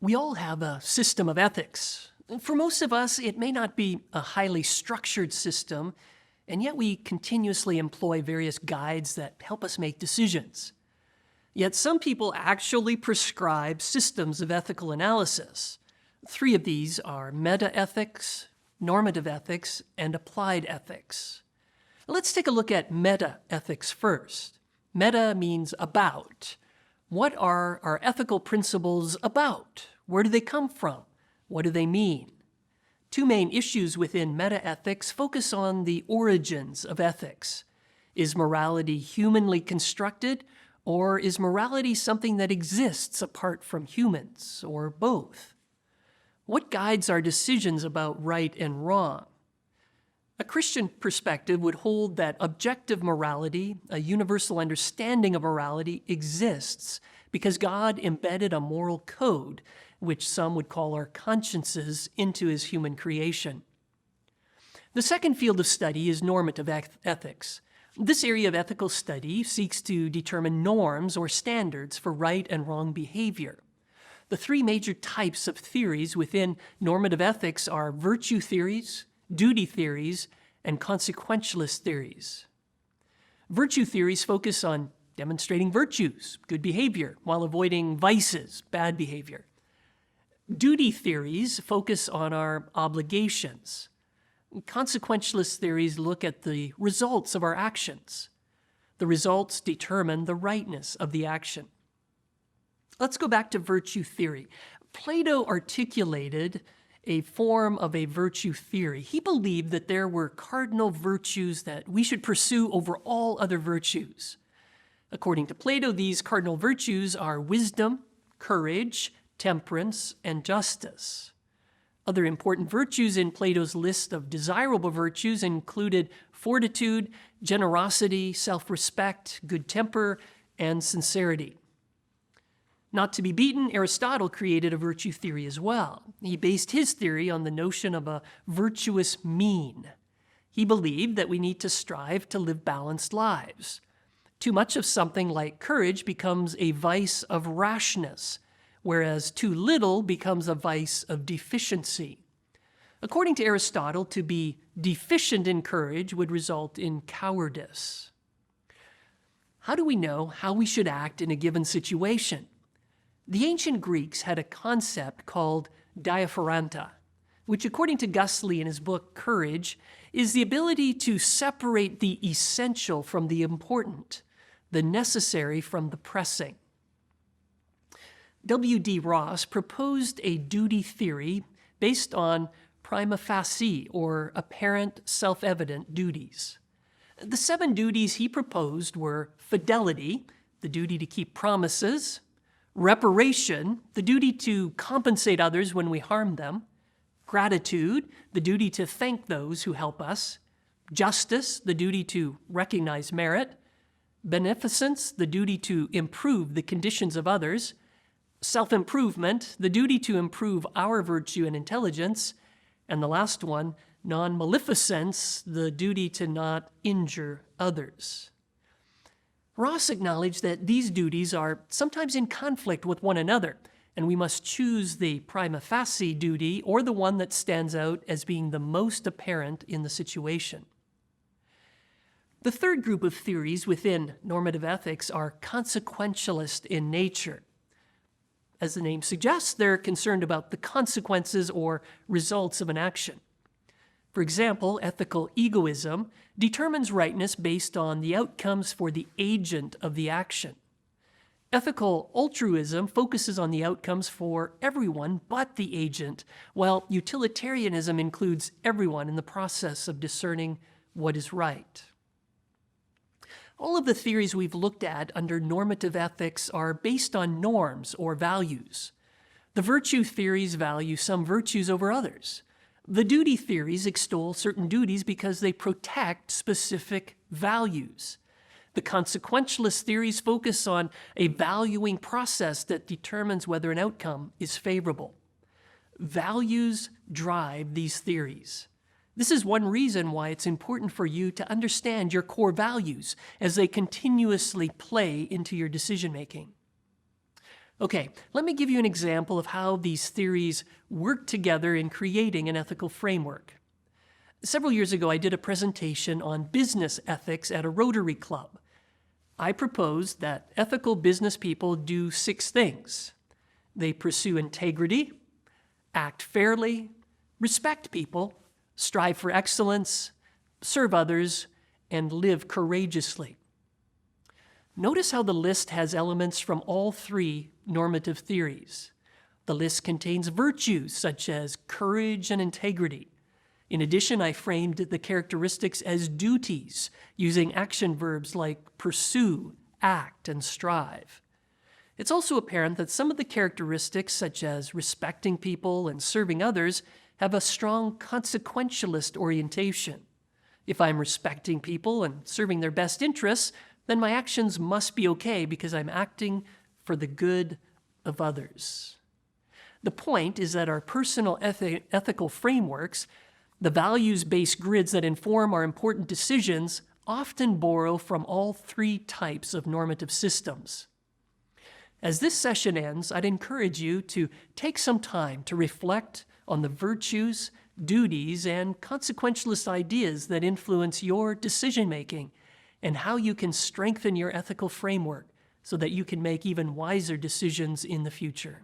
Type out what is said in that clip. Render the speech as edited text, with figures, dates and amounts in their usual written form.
We all have a system of ethics. For most of us, it may not be a highly structured system, and yet we continuously employ various guides that help us make decisions. Yet some people actually prescribe systems of ethical analysis. 3 of these are metaethics, normative ethics, and applied ethics. Let's take a look at metaethics first. Meta means about. What are our ethical principles about? Where do they come from? What do they mean? 2 main issues within metaethics focus on the origins of ethics. Is morality humanly constructed, or is morality something that exists apart from humans, or both? What guides our decisions about right and wrong? A Christian perspective would hold that objective morality, a universal understanding of morality, exists because God embedded a moral code, which some would call our consciences, into his human creation. The second field of study is normative ethics. This area of ethical study seeks to determine norms or standards for right and wrong behavior. The 3 major types of theories within normative ethics are virtue theories, duty theories, and consequentialist theories. Virtue theories focus on demonstrating virtues, good behavior, while avoiding vices, bad behavior. Duty theories focus on our obligations. Consequentialist theories look at the results of our actions. The results determine the rightness of the action. Let's go back to virtue theory. Plato articulated a form of a virtue theory. He believed that there were cardinal virtues that we should pursue over all other virtues. According to Plato, these cardinal virtues are wisdom, courage, temperance, and justice. Other important virtues in Plato's list of desirable virtues included fortitude, generosity, self-respect, good temper, and sincerity. Not to be beaten, Aristotle created a virtue theory as well. He based his theory on the notion of a virtuous mean. He believed that we need to strive to live balanced lives. Too much of something like courage becomes a vice of rashness, whereas too little becomes a vice of deficiency. According to Aristotle, to be deficient in courage would result in cowardice. How do we know how we should act in a given situation? The ancient Greeks had a concept called diapharanta, which according to Gustley in his book Courage, is the ability to separate the essential from the important, the necessary from the pressing. W.D. Ross proposed a duty theory based on prima facie, or apparent self-evident duties. The 7 duties he proposed were fidelity, the duty to keep promises; reparation, the duty to compensate others when we harm them; gratitude, the duty to thank those who help us; justice, the duty to recognize merit; beneficence, the duty to improve the conditions of others; self-improvement, the duty to improve our virtue and intelligence; and the last one, non-maleficence, the duty to not injure others. Ross acknowledged that these duties are sometimes in conflict with one another, and we must choose the prima facie duty or the one that stands out as being the most apparent in the situation. The third group of theories within normative ethics are consequentialist in nature. As the name suggests, they're concerned about the consequences or results of an action. For example, ethical egoism determines rightness based on the outcomes for the agent of the action. Ethical altruism focuses on the outcomes for everyone but the agent, while utilitarianism includes everyone in the process of discerning what is right. All of the theories we've looked at under normative ethics are based on norms or values. The virtue theories value some virtues over others. The duty theories extol certain duties because they protect specific values. The consequentialist theories focus on a valuing process that determines whether an outcome is favorable. Values drive these theories. This is one reason why it's important for you to understand your core values as they continuously play into your decision-making. Okay, let me give you an example of how these theories work together in creating an ethical framework. Several years ago, I did a presentation on business ethics at a Rotary Club. I proposed that ethical business people do 6 things. They pursue integrity, act fairly, respect people, strive for excellence, serve others, and live courageously. Notice how the list has elements from all 3 normative theories. The list contains virtues such as courage and integrity. In addition, I framed the characteristics as duties, using action verbs like pursue, act, and strive. It's also apparent that some of the characteristics, such as respecting people and serving others, have a strong consequentialist orientation. If I'm respecting people and serving their best interests, then my actions must be okay because I'm acting for the good of others. The point is that our personal ethical frameworks, the values-based grids that inform our important decisions, often borrow from all 3 types of normative systems. As this session ends, I'd encourage you to take some time to reflect on the virtues, duties, and consequentialist ideas that influence your decision-making and how you can strengthen your ethical framework so that you can make even wiser decisions in the future.